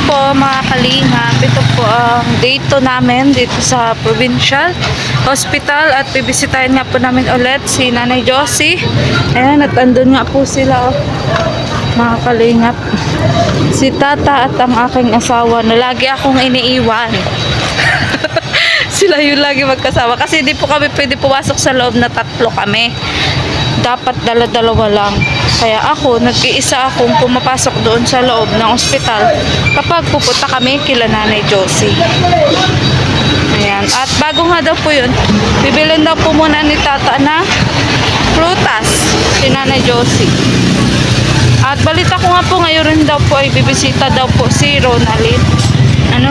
po mga kalingap, ito po ang day 2 namin dito sa Provincial Hospital at bibisitahin nga po namin ulit si Nanay Josie. Ayan, at andun nga po sila mga kalingap, si Tata at ang aking asawa na lagi akong iniiwan. Sila yung lagi magkasama kasi hindi po kami pwede pumasok sa loob na tatlo kami. Dapat dala-dalawa lang. Kaya ako, nag-iisa akong pumapasok doon sa loob ng ospital kapag pupunta kami kila Nanay Josie. Ayan. At bago nga daw po yun, bibilin daw po muna ni Tata na prutas si Nanay Josie. At balita ko nga po ngayon rin daw po ay bibisita daw po si Ronalyn. Ano?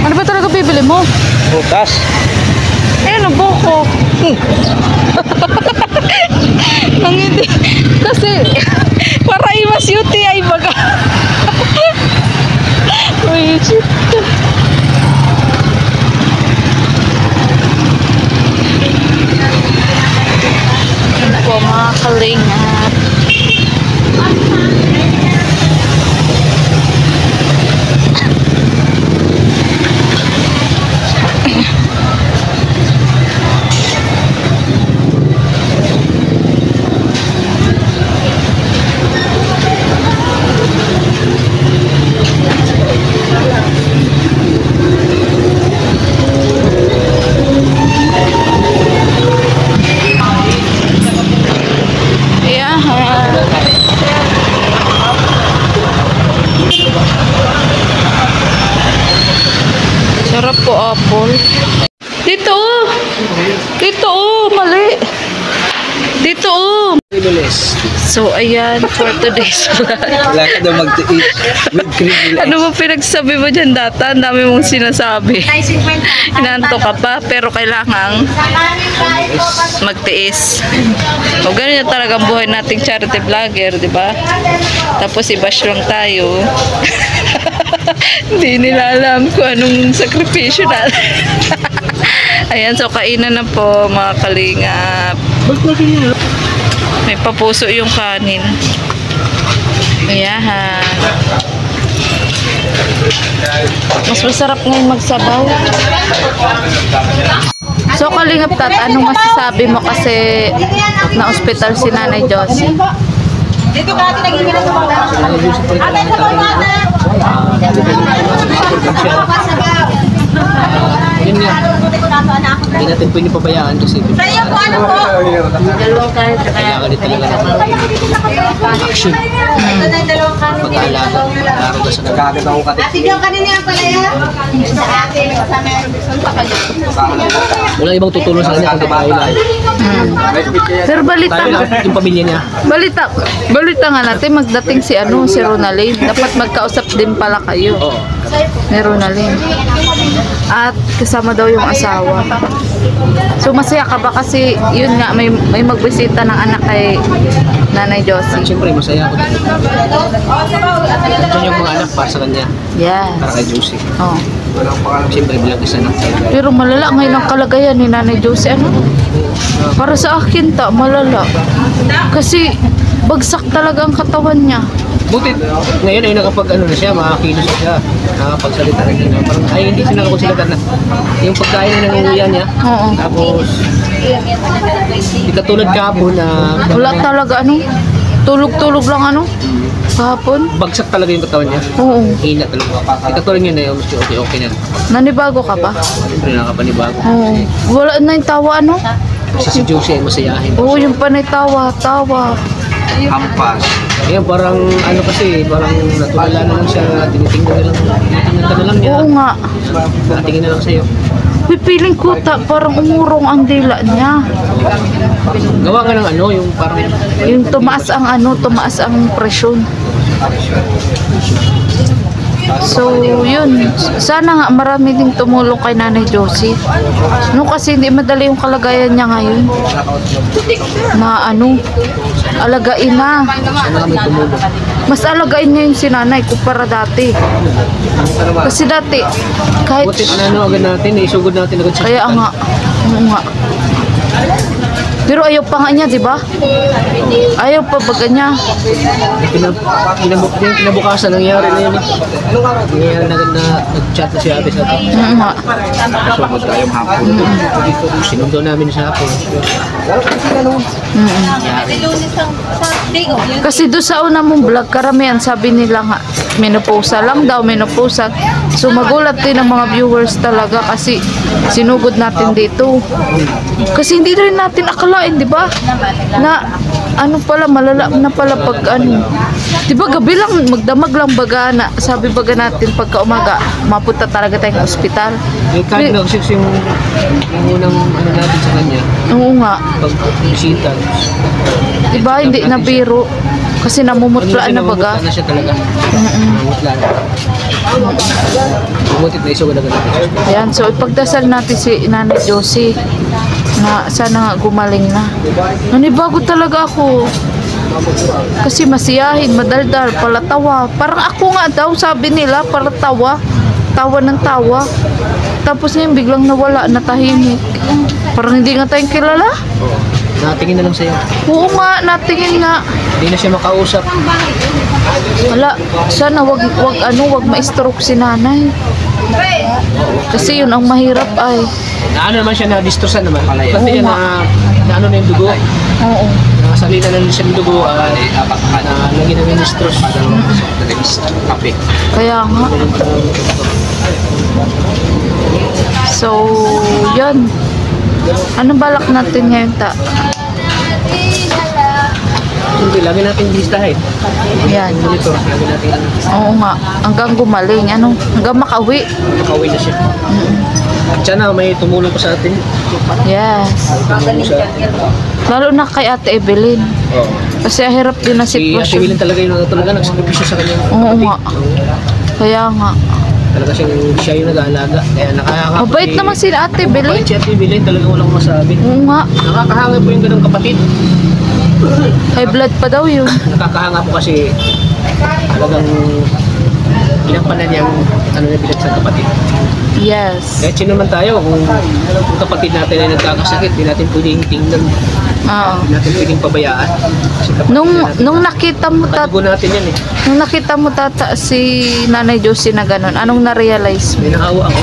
Ano ba talaga bibili mo? Bukas. Ano buko? Nang hindi. Kasi para iwas UTI baga. Uy, shit. Ano po mga kalingap. Sarap po apple. Dito oh. Dito oh, mali. Dito oh. So ayan for today's vlog. Wala ka daw mag-eat with cream. Ano mo pinagsabi mo dyan data? Ang dami mong sinasabi. Inanto ka pa pero kailangang magtiis. O ganun na talaga ang buhay nating charity vlogger, di ba? Tapos i-bash lang tayo. Hindi nila alam kung anong sakripisyo natin. Ayan, so kainan na po mga kalingap. May papuso yung kanin. Ayan. Mas masarap ngayon magsabaw. So kalingap tat, anong masasabi mo kasi na ospital si Nanay Josie? Dito ka natin naging sa mga atay sa mga Yun nga. Hindi natin pwede pabayaan kasi sa'yo po ano po? kailangan din talaga ng action. Pag-aalaga. Araw sa nagkagad ako katin. Tignan ka nila pala yan. Sa akin, sa meron pa kayo. Walang ibang tutulong sa kanya kung tayo lang. Pero balita Tayo lang, yung pamilya niya. Balita nga natin magdating si si Ronalyn. Dapat magkausap din pala kayo. Oo. Ni Ronalyn. At kasama daw yung asawa. So masaya ka ba kasi yun nga may magbisita ng anak kay Nanay Josie? Siyempre, masaya ako dito. Ito yung mga anak para sa kanya. Yes. Para kay Josie. Oh. Siyempre, bilang isa na. Pero malala ngayon ang kalagayan ni Nanay Josie. Ano? Para sa akin malala. Kasi bagsak talaga ang katawan niya. Buti, ngayon ay nakapag ano na siya, makakilos siya, nakapagsalita na siya. Parang ay hindi siya nakapagsalita na. Yung pagkain na nangunguya niya, Oo. tapos hindi katulad kahapon na Wala talaga tulog-tulog lang kahapon. bagsak talaga yung katawan niya. Oo. Hina talaga. Hindi katulad niya na yung okay na. Nanibago ka ba? Siyempre nakapanibago. Oo. Wala na yung tawa Kasi si Josie ay masayahin. Oo, yung panay tawa. Hampas. Ngayon parang ano kasi, parang natulala na lang siya, tinitingnan ka na lang niya. Oo nga. Nakatingin na lang sa'yo. Pipiling ko parang umurong ang dila niya. Gawa ka ng yung parang Yung tumaas ang presyon. So, yun. Sana nga marami ding tumulong kay Nanay Josie. No, kasi hindi madali yung kalagayan niya ngayon. Na alagain na. sana kami tumulong. Mas alagain niya yung si nanay kumpara dati. Ano ba? Kasi dati, kahit... Buti ano agad natin, isugod natin agad sa Kaya nga. Oo nga. Pero ayaw pa nga niya, di ba? Ayaw pa baga niya. Kinabukasan nangyari na yun. Nangyari na nag-chat na si ate sa atin. Oo nga. Sumod tayong hapon. Sinundo namin sa hapon. Kasi doon sa una mong vlog, karamihan sabi nila nga, menopausa lang daw, menopausa. So magulat din ang mga viewers talaga kasi sinugod natin dito. Kasi hindi rin natin akalain, di ba? Na ano pala, malala na pala pag ano. Di ba gabi lang, magdamag lang baga na, sabi baga natin pagka umaga, mapunta talaga tayong ospital. Eh, kahit na kasi yung unang ano natin sa kanya, Oo nga. pag-bisita. Di ba, hindi na biro. Kasi namumutlaan na baga. Namumutla na siya talaga. Namumutla na. Bumutit na isugod agad natin. Ayan, so ipagdasal natin si Nanay Josie na sana nga gumaling na. Nanibago talaga ako. Kasi masiyahin, madaldal, palatawa. Parang ako nga daw, sabi nila, palatawa. Tawa ng tawa. Tapos ngayon biglang nawala, natahimik. Parang hindi nga tayong kilala. Natingin na lang sa'yo. Oo nga, natingin nga. Hindi na siya makausap. Wala, sana wag ma-stroke si nanay. Kasi yun ang mahirap ay. Ano naman siya, na-distorsan naman. Kasi Oo yan, nga. na ano na yung dugo. Oo. Nakasalina na siya ng dugo. Lagi na may distros. Kape. Kaya nga. So, yun. Anong balak natin ngayon ta? Siyempre, lagi natin listahin. Yan. Monitor, lagi natin Oo nga. Hanggang gumaling. Ano? Hanggang makauwi. makauwi na siya. At sana may tumulong pa sa atin. Yes. Tumulong sa atin. Lalo na kay Ate Evelyn. Oo. Kasi hirap din na Si Ate sitwasyon. Willen talaga yung talaga nagsakripisyo sa kanyang Oo kapatid. nga. Kaya nga. Talaga siya yung nag-aalaga. Kaya nakakahanga. Mabait naman si Ate Mabait Evelyn. si Ate Willen, talaga walang masabi. Oo nga. Nakakahanga po yung ganang kapatid. High blood pa daw yun. Nakakahanga po kasi talagang ginampanan niyang ano na bilang sa kapatid. Yes. Kahit sino man tayo, kung kapatid natin ay nagkakasakit, hindi natin pwedeng tingnan, Oo. hindi natin pwedeng pabayaan. Kasi kapatid natin. Nung nakita mo Katugo natin yan eh. nung nakita mo tata si Nanay Josie na ganun, anong na-realize mo? May nakaawa ako.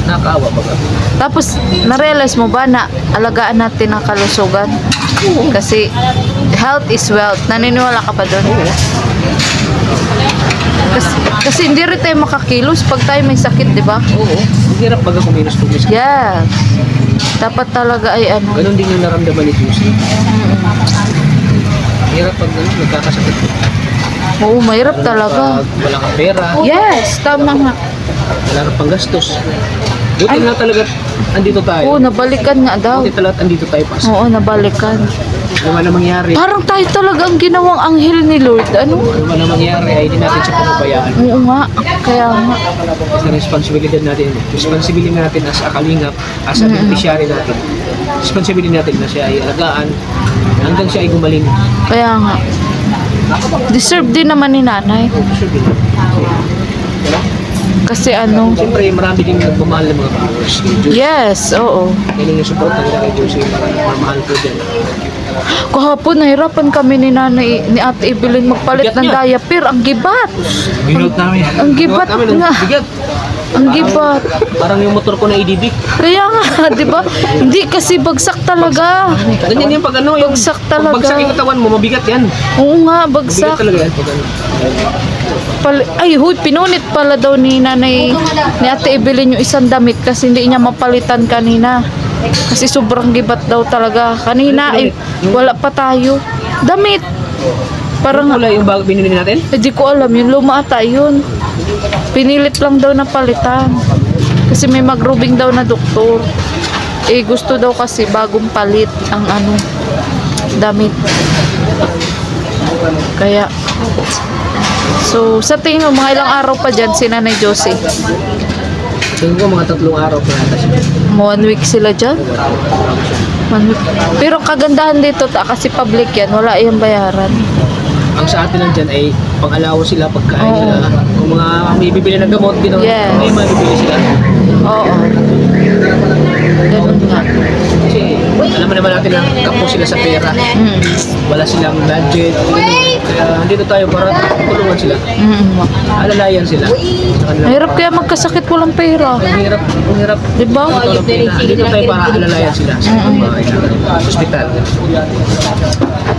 Nakaawa pa ba? Tapos, na-realize mo ba na alagaan natin ang kalusugan? Kasi, health is wealth. Naniniwala ka pa doon? Kasi hindi rin tayo makakilos pag tayo may sakit, di ba? Oo. Ang hirap baga kumilos-kumis. Yeah. Dapat talaga ay ano. Ganon din yung naramdaman ni Tuesday. Ang hirap pag nagkakasakit. Oo, mahirap talaga. Pag wala kang pera, Yes, tama nga. wala kang panggastos. Buti na talaga andito tayo. Oo, nabalikan nga daw. Buti talaga andito tayo pa. Oo, nabalikan. Ano man ang mangyari, Parang tayo talaga ang ginawang anghel ni Lord. Ano? ano man ang mangyari ay hindi natin siya panubayaan. Oo nga. Kaya nga. Kasi responsibilidad natin, responsibility natin as a kalingap, as a beneficiary natin. Responsibility natin na siya ay alagaan hanggang siya ay gumaling. Kaya nga. Deserve din naman ni nanay. Kasi ano. Siyempre, marami din nagmamahal ng mga viewers. Yes, oo. Yan yung support na nila kay Josie para mamahal ko din. Kahapon nahirapan kami ni nanay, ni Ate Evelyn magpalit Bigat ng niya. diaper. Ang gibat. Binot namin. Ang gibat namin, nga. bigat. Ang gibat. Parang yung motor ko na idibik. Kaya nga, di ba? Hindi kasi bagsak talaga. Ganyan yung pag ano, yung Bagsak talaga. pag bagsak yung katawan mo, mabigat yan. Oo nga, Mabigat bagsak. talaga yan. Pag ano. Ay, huy, pinunit pala daw ni nanay, ni Ate Evelyn yung isang damit kasi hindi niya mapalitan kanina. Kasi sobrang gibat daw talaga. Kanina, ay, wala pa tayo. Damit. Parang Parang, wala yung bago binili natin. hindi ko alam, yung luma ata yun. Pinilit lang daw na palitan. Kasi may magrubing daw na doktor. Eh, gusto daw kasi bagong palit ang ano, damit. Kaya, so, sa tingin mo, mga ilang araw pa dyan si Nanay Josie? Tingin ko mga 3 araw pa yata siya. 1 week sila dyan? 1 week. Pero kagandahan dito, kasi public yan, wala yung bayaran. Ang sa atin lang dyan ay pang-alawa sila, pagkain Oo. nila. Kung mga may bibili ng gamot, gano'n, Yes. may mabibili sila. Oo. Ganun nga. Kasi alam naman natin na kapo sila sa pera. Wala silang budget. Ganun. Kaya dito tayo para tulungan sila. Alalayan sila. Sa kanilang Mahirap kaya magkasakit walang pera. Ang hirap. Diba? Dito tayo para alalayan sila sa mga hospital.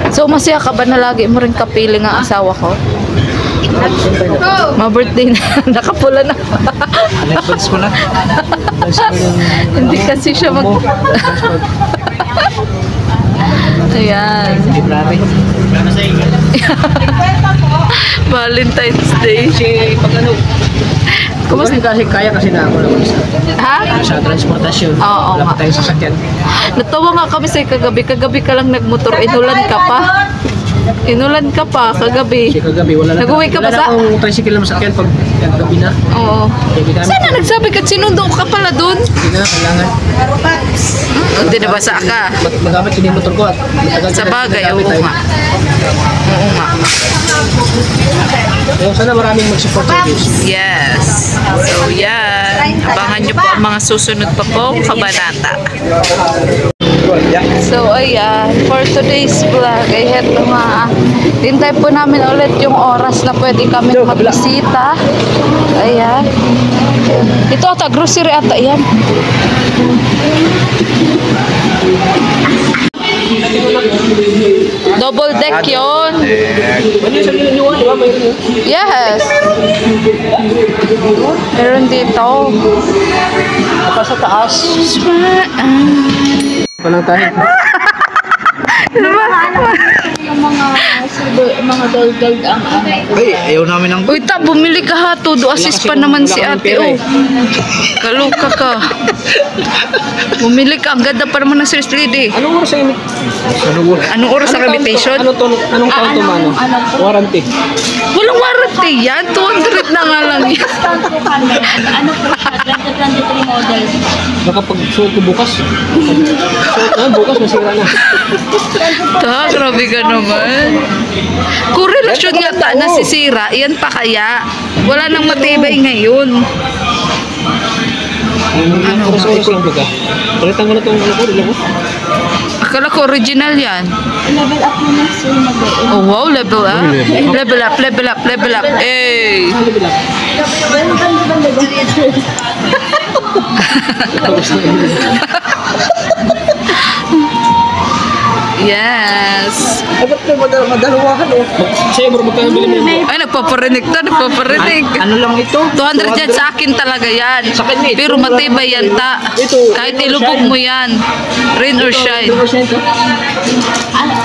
So, masaya ka ba na lagi mo rin kapiling ang asawa ko? Ma-birthday na. Nakapula na. Advance mo na. Advance mo yung Hindi kasi siya mag... Ayan. February. Valentine's Day. Kasi pag ano, kasi kaya kasi na ako naman Ha? sa transportasyon. Oo Wala nga. pa tayong sasakyan. Natawa nga kami sa kagabi. Kagabi ka lang nagmotor. Inulan ka pa. Inulan ka pa kagabi. Kasi kagabi, wala na. Nag-uwi ka ba wala sa- na akong tricycle na masakyan pag gabi na. Oo. Hindi na, Sana nagsabi ka, sinundo ka pala dun? hindi na, kailangan. Hindi na basa ka. Magamit yung motor ko at matagal Sa na bagay, ginagamit oo tayo. nga. Oo nga. So, sana maraming mag-support sa views. Yes. So, yan. Abangan nyo po ang mga susunod pa pong kabanata. So, ayan. For today's vlog, ay heto nga. Hintay po namin ulit yung oras na pwede kami magbisita. Ayan. Ito ata, grocery ata yan. Double deck yun. Ano yung sabi nyo, di ba? Mayroon yun. Yes. Meron dito. Baka sa taas. Palang tayo. Mga gold ang Ay, ayaw namin ng... Uy, ta, bumili ka ha. Todo assist pa naman si ate. Oh. Kaluka ka. Bumili ka. Ang ganda pa naman ng Swiss lady. Anong oras ang Anong oras ang invitation? Anong taon to, mano? Warranty. Walang warranty yan. 200 na nga lang yan. Ano po siya? 2023 model. Baka pag suot ko bukas. Suot na, bukas masira na. Ta, grabe ka naman. Kung relasyon nga ta nasisira, yan pa kaya. Wala nang matibay ngayon. Oras-oras lang baga. Palitan ko na itong ano ko, dila ko. Akala ko original yan. Level up mo na sir mag-e. Oh wow, level up. Level up, level up, level up. Hey! Ano bila? Yes. Ay, ba't may madalawahan oh? Sa'yo, bro, magkano bili mo yun? Ay, nagpaparinig to, nagpaparinig. Ano lang ito? 200 yan sa akin talaga yan. Sa akin, eh. Pero matibay yan ta. Kahit ilubog mo yan. Rain or shine. 2% oh?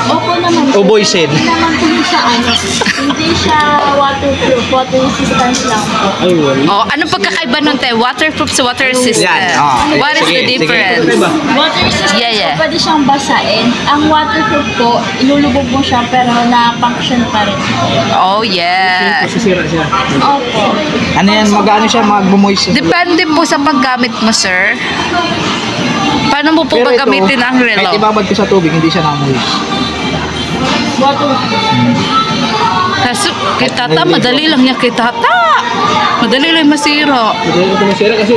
Opo naman. Oh, boy said. Hindi naman po siya ano. Hindi siya waterproof. Water resistance lang po. Ay, wala. Oh, anong pagkakaiba nun tayo? Waterproof sa water resistant. Yan, oh. What is Sige, the sige. difference? Diba? Water resistance Yeah. po, pwede siyang basain. Ang waterproof po, ilulubog mo siya pero na-function pa rin. Oh, yeah. Masisira siya. Opo. Ano yan, mag-ano siya, mag-moist. Depende po sa paggamit mo, sir. Paano mo po Pero ito, gagamitin ang kahit relo? ibabad ko sa tubig, hindi siya na-moist. Kaso, kay tata, madali lang yan kay tata. Madali lang masira. Madali ito masira kasi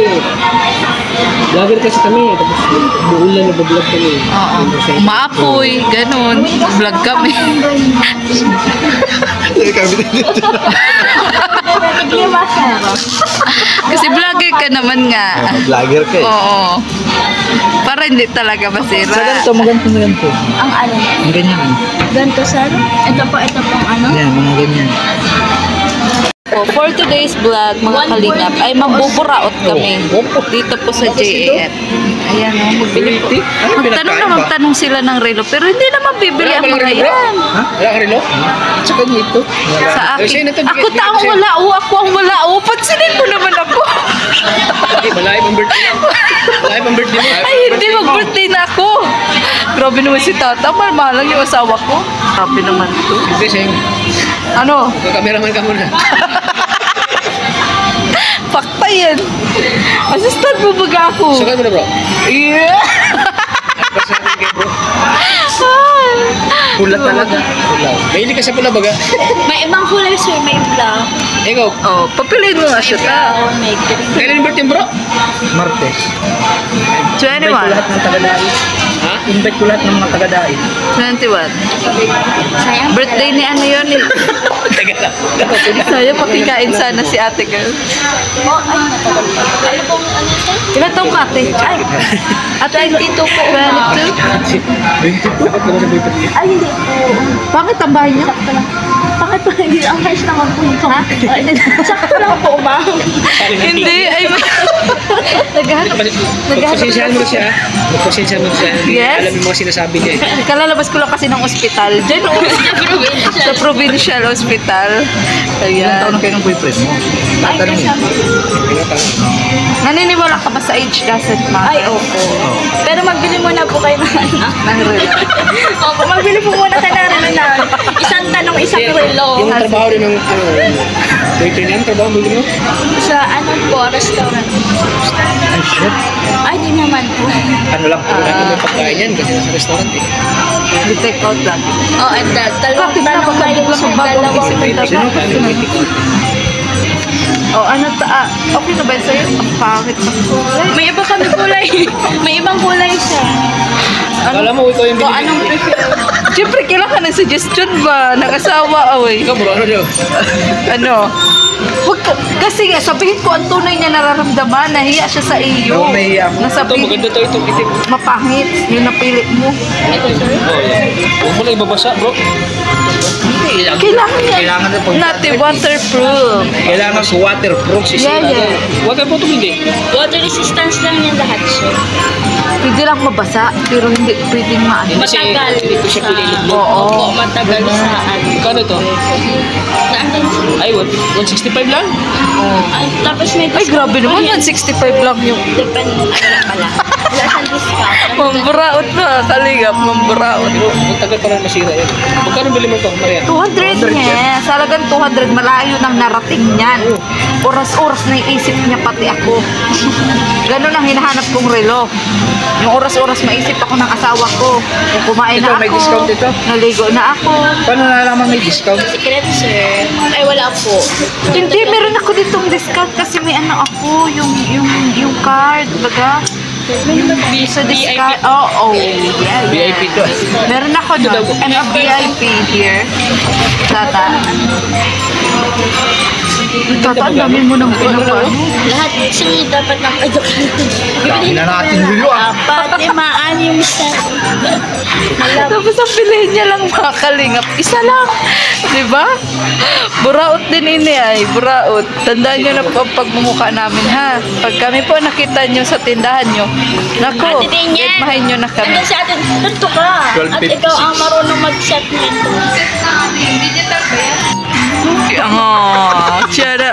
vlogger kasi kami. Tapos buulan na bablog kami. Oo. Umaapoy, ganun. Vlog kami. Hindi masero. Kasi vlogger ka naman nga. Vlogger ka eh. Oo. Para hindi talaga Sa masira. ganito, maganto na ganito. Ang ano? Ang ganyan. Ganito sir? Ito pong ano? Yan, mga ganyan. So, for today's vlog, mga kalingap, ay magbuburaot kami dito po sa JAF. Ayan o, magbili po. Magtanong sila ng relo, pero hindi naman bibili ang mga yan. Ha? Wala ka rin no? Sa kanya ito. Sa akin. Sa'yo na ito, Ako bigay- taong bigay- wala o, ako ang wala o. Pansinin mo naman ako. Ay, malayo pang birthday mo. Malayo pang birthday mo. Ay, hindi, mag-birthday na ako. Grabe naman si tata, malmalang yung asawa ko. Grabe naman to. Hindi, Seng. Ano? Kameraman ka muna. Pakta yan. Assistant mo baga ako. Sakay mo na bro. Yeah. Pasahin kay bro. Pula talaga. Mahilig ka sa pula baga? May ibang kulay, sir. May black. Ikaw, Oh, papiliin mo nga siya ta. Brown, may green. kailan birthday bro? Martes. Invite ko 21. lahat ng taga-dai. Ha? Invite ko lahat ng mga taga-dai. 21. Sayang. Birthday ni ano yun eh. Taga lang. Sayo, pakikain sana si ate girl. Oh, ay, natagal pa. Ano pong ano, sir? Ilan taong ka ate? Ay, ate 22 po. 22? 20 po. Dapat naman na birthday. Ay, hindi po. Bakit ang bahay niyo? Sakto lang. Bakit pa hindi? Ang harsh naman po ito. Ha? Sakto lang po, ma'am. Hindi, ay naghahanap. Pagpasensyahan mo siya. Pagpasensyahan mo siya. Hindi Yes. alam yung mga sinasabi niya eh. Kalalabas ko lang kasi ng ospital. Diyan, sa provincial hospital. Ilan taon Ayan. na kayo ng boyfriend mo? Ay, Tatanungin. kasama. Naniniwala ka ba sa age doesn't matter? Ay, opo. Pero magbili muna po kayo ng ano. Ng relo. Opo, magbili po muna kayo ng relo na. Isang tanong, isang relo. Yung trabaho rin ng ano, boyfriend yan, trabaho mo mo? Sa ano po, restaurant. Ay, shit. Ay, di naman po. Ano lang po. Wala naman pagkain yan kasi nasa restaurant eh. Di take out lang. Oh, and that. Dalawang Bakit tanong na kayo, sir. bagong Dalawang isip ito? Sino ka? Ano may tikot? Oh, ano ta? Okay na ba yun sa'yo? Ang pangit ng kulay. May iba kami kulay. May ibang kulay siya. Akala mo ikaw yung So, binibili. anong prefer? Siyempre, kailangan ng suggestion ba? Ng asawa, away. Ikaw bro, ano daw? Ano? Huwag ka, kasi nga, sabihin ko ang tunay niya nararamdaman, nahiya siya sa iyo. Oo, nahiya ako. Ito, Nasabihin, maganda to ito. Itim. mapangit, yung napili mo. Ito, sir. Oh, yan. Huwag mo lang ibabasa bro. Kailangan yan. Kailangan na pag Natin waterproof. Kailangan sa waterproof. Yeah, yeah. Waterproof hindi. Water resistance lang yan lahat, sir. Pwede lang mabasa, pero hindi pwedeng maano. Kasi Matagal hindi ko siya sa... pinilip mo. Oo. Opo, matagal sa ano. Kano to? Nandun siya. Ay, 165 lang? Ay, tapos may Ay, grabe naman yan. 65 lang yung... Depende, wala pala. Wala siyang discount. Mamburaot pa, kalingap, mamburaot. Pero ang tagal pa lang masira yan. Magkano bili mo to, Maria? 200 niya. Salagang 200. Malayo nang narating niyan. Oras-oras na iisip niya pati ako. Ganun ang hinahanap kong relo. Yung oras-oras maisip ako ng asawa ko. Kung kumain Ito, na may ako. discount ito? Naligo na ako. Paano nalaman may discount? Secret, sir. Ay, wala po. Hindi, meron ako ditong discount kasi may ano ako, yung card, baga. Sa discount. Oh, yeah. VIP to. Meron ako doon. I'm a VIP here. Tata. Tata, ang dami mo ng pinapano. Lahat, sir, dapat ng Dami na natin relo ah. 4, 5, 6, 7. Tapos ang pilihin niya lang mga kalingap. Isa lang. Diba? Buraot din ini ay. Buraot. Tandaan niyo na po ang pagmumukha namin ha. Pag kami po nakita niyo sa tindahan niyo. Nako. Ate Daniel. Mahin niyo na kami. Ano si ate? Tuto ka. At 12.50. ikaw ang marunong mag-set nito. Siya na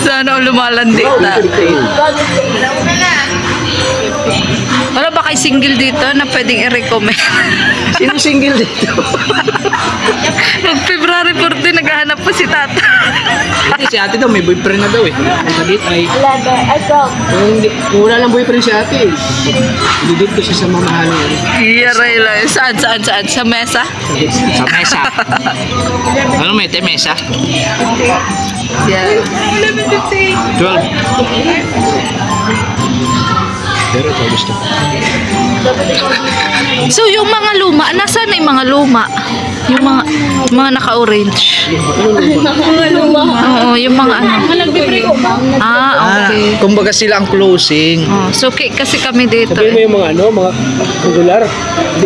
Sana ang lumalandi na. Wala ba kayo single dito na pwedeng i-recommend? Sino single dito? Nung February 14, naghahanap po si Tata. Kasi si ate daw may boyfriend na daw eh. Kadit ay, 11. Ay, 12. kung wala lang boyfriend si ate, didit ko siya sa mamahalin. Yaray lang. Saan? Sa mesa? Sa mesa. Ano may mesa? Yeah. 12. Pero ito gusto ko. So, yung mga luma, nasaan na yung mga luma? Yung mga naka-orange. Mga luma. Oo, yung mga ano. Mga nagbibre ko, ma'am. Okay. Kumbaga sila ang closing. Oh, so, kasi kami dito. Sabihin mo yung mga ano, mga regular.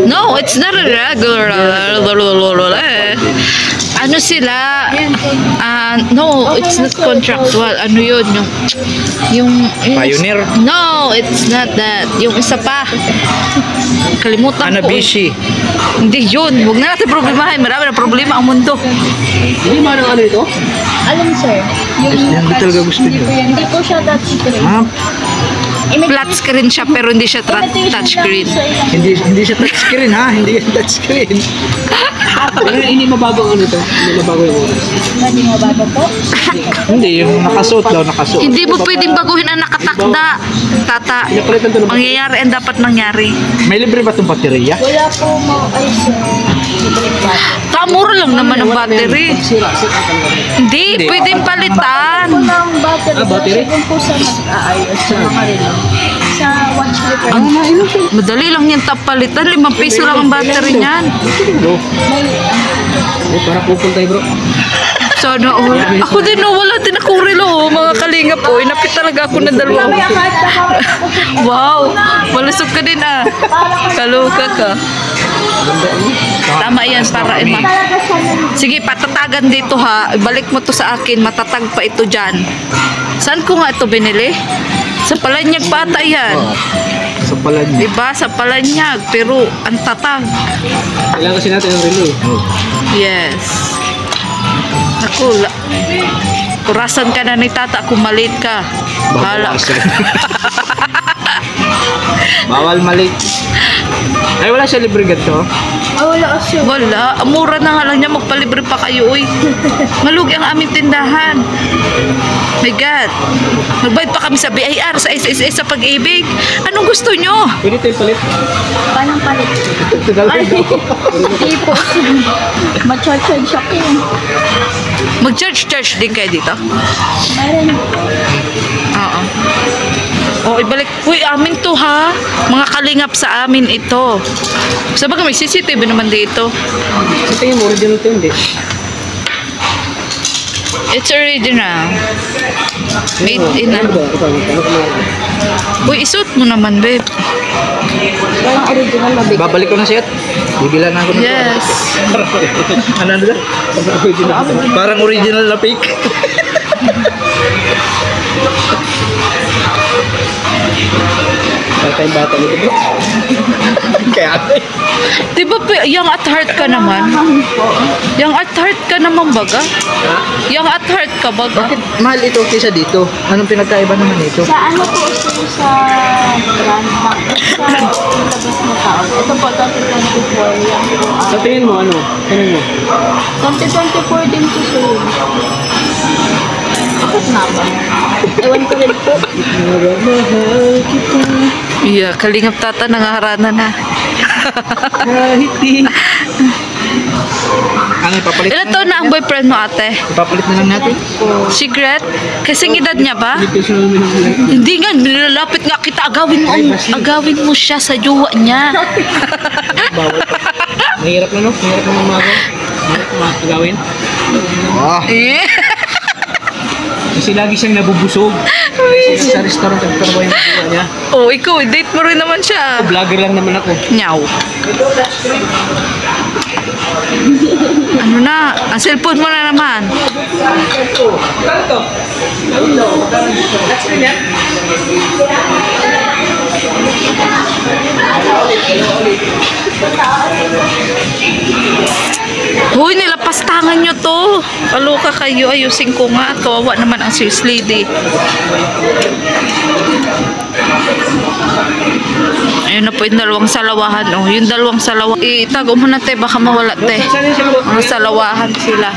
No, it's not a regular. Ano sila? No, it's not contractual. Ano yun? Yung Pioneer? No, it's not that. Yung isa pa. Kalimutan ko. Hanabishi. Hindi yun. Huwag na natin problemahin. Marami na problema ang mundo. Hindi man ang ano ito? Alam, sir. Yan ba talaga gusto niyo? Hindi po siya touchscreen. Ha? Flat screen siya pero hindi siya touchscreen. Hindi siya touchscreen ha? Hindi yan touchscreen. Pero hindi mabago ang ano ito. Hindi mabago yung oras. Hindi nga bago po. Hindi, yung nakasuot daw, nakasuot. Hindi mo pwedeng baguhin ang nakatakda. Tata, Pinapalitan ito ng mangyayari ang dapat nangyari. May libre ba itong baterya? Wala po mo ay sir. Kamura lang naman ang battery. Sira. Hindi, pwedeng palitan. Ako ng battery. Ah, battery? Doon po sa mag-aayos sa mga relo. Sa watch flipper. Madali lang yan palitan. 5 piso lang ang battery niyan. Bro. Para pupul tayo bro. Sana all. Ako din no, wala din akong relo. Mga kalinga po, inapit talaga ako ng dalawa. Wow, malusog ka din ah. Kaluka ka. Tama yan para ima. Sige, patatagan dito ha. Ibalik mo to sa akin. Matatag pa ito dyan. Saan ko nga ito binili? Sa Palanyag pata yan. Sa pala niya. Diba? Sa Palanyag. Pero ang tatag. Kailangan kasi natin ng relay. Yes. Ako, kurasan ka na ni tata kung malit ka. Bahala. Bawal mali. Ay, wala siya libre ganito. Wala kasi. Wala. Mura na nga lang niya. Magpalibre pa kayo, uy. Malugi ang aming tindahan. My God. Magbayad pa kami sa BIR, sa SSS, sa pag-ibig. Anong gusto nyo? Pwede tayo palit. Paano palit? Ay, hindi po. Ma-charge siya po. Mag-charge din kayo dito? Meron. Oo. Oh, ibalik. Uy, amin to ha. Mga kalingap sa amin ito. Sabaga may CCTV naman dito. Sa tingin mo, original ito hindi. It's original. Made in a... Ano ba? Uy, isuot mo naman, babe. Parang original na big. Babalik ko na siya. Bibilan na ako ng Yes. ano na? Parang original na pic. Para tayong bata nito bro. Kaya Di ba, young at heart ka naman? Young at heart ka naman baga? Young at heart ka baga? bakit mahal ito kaysa dito? Anong pinagkaiba naman ito? Sa ano po sir, sa brand mark, sa labas na tao. Ito po, 2024. Yan po. Sa tingin mo ano? Tingin mo? 2024 din po sir. Bakit nga ba? Ewan ko rin po. Yeah, kalingap tata, nangaharana na. Kahit di. Ano, ipapalit Ilan taon na ang boyfriend mo, ate? Ipapalit na lang natin. Secret? Kasing edad niya ba? Personal mo lang. Hindi nga, nilalapit nga kita. Agawin mo siya sa jowa niya. Bawal pa. Mahirap na no? Mahirap na mamagaw. Mahirap na magagawin. Ah, Eh? Kasi lagi siyang nabubusog. Sa restaurant nagtrabaho yung buwa niya. Oh, ikaw, date mo rin naman siya. Vlogger lang naman ako. Nyaw. Ano na? Ang cellphone mo na naman. Hoy, nilapastangan nyo to. Kaloka kayo. Ayusin ko nga. Kawawa naman ang sales lady. Ayun na po yung dalawang salawahan. Oh, yung dalawang salawahan. Itago mo na, te. Baka mawala, te. Mga salawahan sila.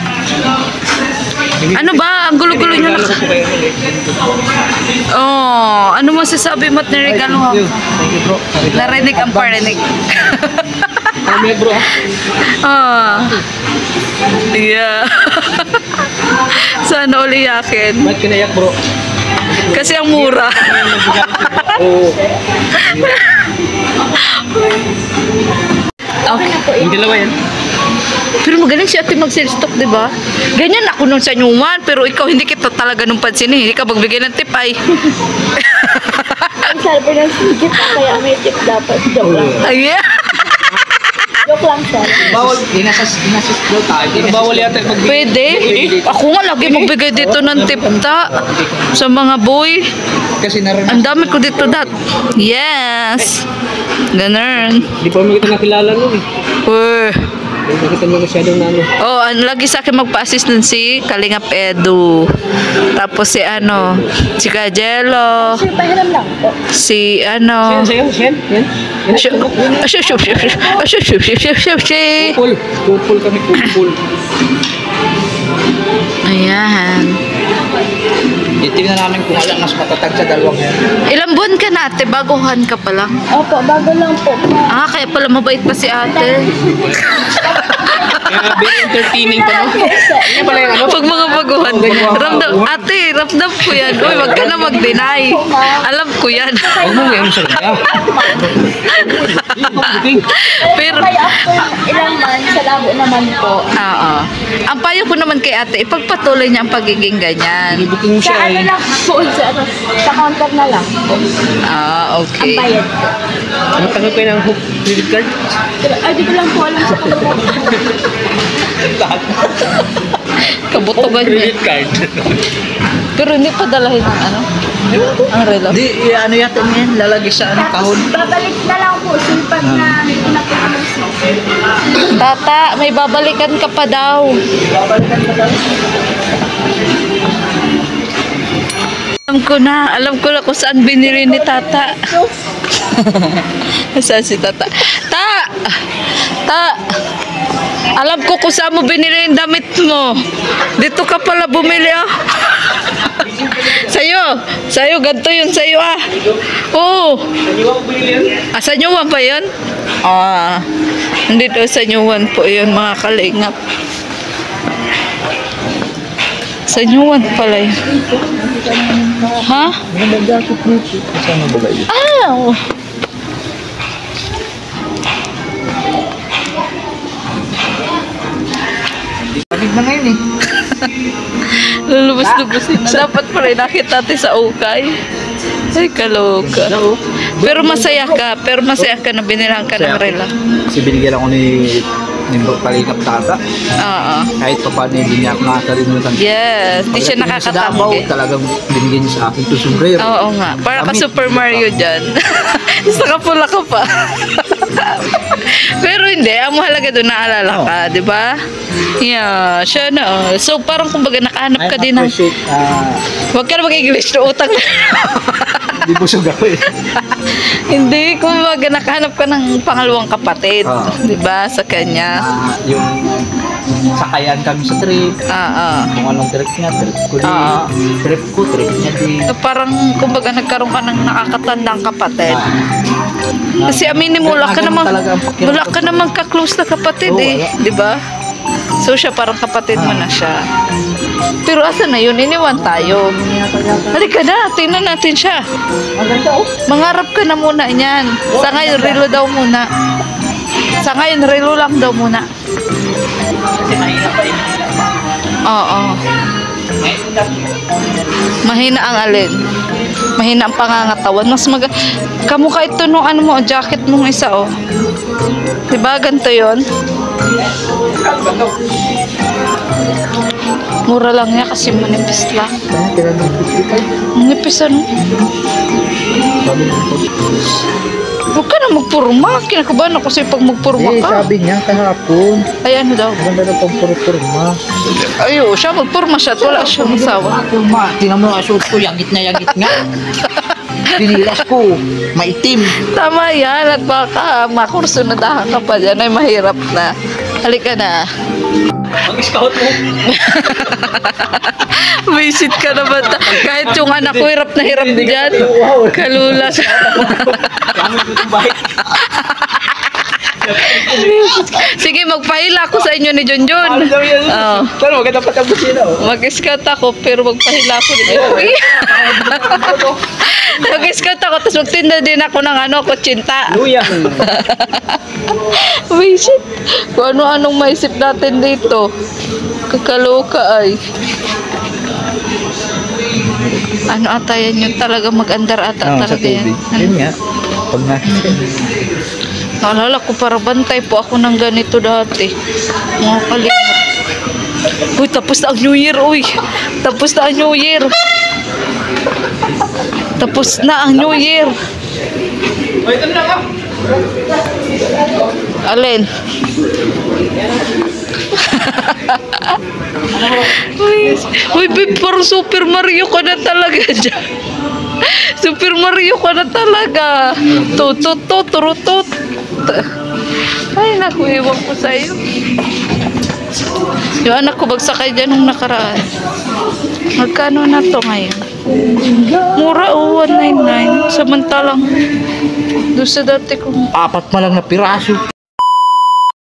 Ano ba? Ang gulo-gulo nyo na. Oh, ano mo sasabi mo at niregalo mo? Thank you bro. Narinig ang parinig. Kami bro ah. Ah. Yeah. Sana uli yakin. Ba't kinayak bro? Kasi ang mura. Oo. Okay. Yung dalawa yan. Pero magaling si ate mag-sales stock, di ba? Ganyan ako nung sa nyuman, pero ikaw hindi kita talaga nung pansin. Hindi ka magbigay ng tip ay. Ang sabi ng sigit, kaya may tip dapat. Joke lang. Ay, yeah. Joke lang sir. Bawal. Inasas daw tayo. Bawal yata magbigay. Pwede. Ako nga lagi magbigay dito ng tip ta sa mga boy. kasi narinig. Ang dami ko dito dat. Yes. Ganun. Di pa mo kita nakilala nun eh. Uy. Nakita mo masyadong na ano. Oh, ano lagi sa akin magpa-assist nun si Kalingap Edu. Tapos si si Kajelo. Sir, pahiram lang po. Si Yan, sa'yo, yan. Kupul kami, kupul. Ayan. Titignan namin kung alam mas matatag sa dalawang yan. Ilang buwan ka na ate? Baguhan ka pa lang. Opo, bago lang po. Ah, kaya pala mabait pa si ate. Kaya very entertaining pa, no? Yan pala yung ano. Pag mga baguhan, ramdam, ate, ramdam ko yan. Uy, wag ka na mag-deny. Alam ko yan. Huwag mo ngayon sa kanya. Pero, Kaya after ilang months, sa labo naman po. oo. Ang payo ko naman kay ate, ipagpatuloy niya ang pagiging ganyan. Booking mo Sa siya ano eh. lang po, sa counter na lang po. Ah, Ang okay. bayad. Ano tanggap kayo ng credit card? Pero, ay, di ko lang po alam sa counter. Kabutugan niya. card. Pero hindi pa dalahin ang ang relo. Di, ano yata yan? Lalagay sa ano, kahon. Babalik na lang po, sipag na pinapulis. Tata, may babalikan ka pa daw. Alam ko na kung saan binili ni Tata. Saan si Tata? Ta! Alam ko kung saan mo binili yung damit mo. Dito ka pala bumili, oh. Sa'yo, ganito yun sa'yo, ah. Oo. Sa Nyuwan ba yun? Ah, dito sa Nyuwan po yun, mga kalingap. Sa Nyuwan pala yun. Ha? Ah! Pagig na ngayon eh. Lulubos-lubusin na. Dapat pa rin nakita natin sa ukay. Ay, kaloka. Pero masaya ka na binilhan ka ng rela. Kasi binigyan ako ni Kalingap Tata. Oo. Kahit pa paano hindi niya ako nakakalimutan. Yes, di siya Pagdating sa Davao, nakakatanggi. talagang binigyan niya sa akin to sombrero. Oo nga. Para ka Damit. Super Mario dyan. Saka pula ka pa. Pero hindi, ang mahalaga doon naalala ka, di ba? Yeah, siya na. So parang kumbaga nakahanap ka din ng... appreciate, Huwag ka na mag-English na utang. di busog ako eh. Hindi, kumbaga nakahanap ka ng pangalawang kapatid. Di ba? Sa kanya. Yung sakayan kami sa trip. Kung anong trip niya, trip ko din. Trip ko, trip niya din. So, parang kumbaga nagkaroon ka ng nakakatandang kapatid. Kasi aminin mo, wala ka namang ka-close na kapatid eh. Di ba? So siya parang kapatid mo na siya. Pero asa na yun? Iniwan tayo. Halika na, tingnan natin siya. Mangarap ka na muna niyan. Sa ngayon, relo daw muna. Sa ngayon, relo lang daw muna. Oo. Mahina ang alin. Mahina ang pangangatawan. Mas kamukha ito nung ano mo, jacket mong isa, oh. Diba, ganito yun? Mura lang niya kasi manipis lang. Manipis ano? Huwag ka na magpurma. Kinakabahan ako sa'yo pag magpurma ka. Sabi niya kahapon. Ay, ano daw? Maganda na pang purma. Ayo, siya magpurma siya at wala siyang asawa. Tingnan mo ang suot ko, yagit nga. Pinilas ko, maitim. Tama yan. At baka makurso na dahan ka pa dyan ay mahirap na. Halika na. Mag-scout mo. Visit ka naman. Kahit yung anak ko hirap na hirap dyan. Kalula siya. Sige, magpahila ako sa inyo ni Junjun. Oh. Pero maganda pa tapusin ako. Mag-scout ako, pero magpahila ako din. Mag-scout ako, tapos magtinda din ako ng kutsinta. Luya. Visit. Kung ano-anong maisip natin dito. Kakaloka ay. Ano ata yan yun? Talaga mag-andar ata talaga yan. Yun nga. Pag nakita. Naalala ko, para bantay po ako ng ganito dati. Mga kalimot. Uy, tapos na ang New Year, uy. Tapos na ang New Year. Tapos na ang New Year. Ay, ito na ka. Alin? Uy, babe, parang Super Mario ka na talaga dyan. Super Mario ka na talaga. Tutut, turutut. Ay, naku, iwan ko sa'yo. Yung anak ko bagsakay dyan nung nakaraan. Magkano na to ngayon? Mura, 199. Samantalang doon sa dati kong Apat pa lang na piraso.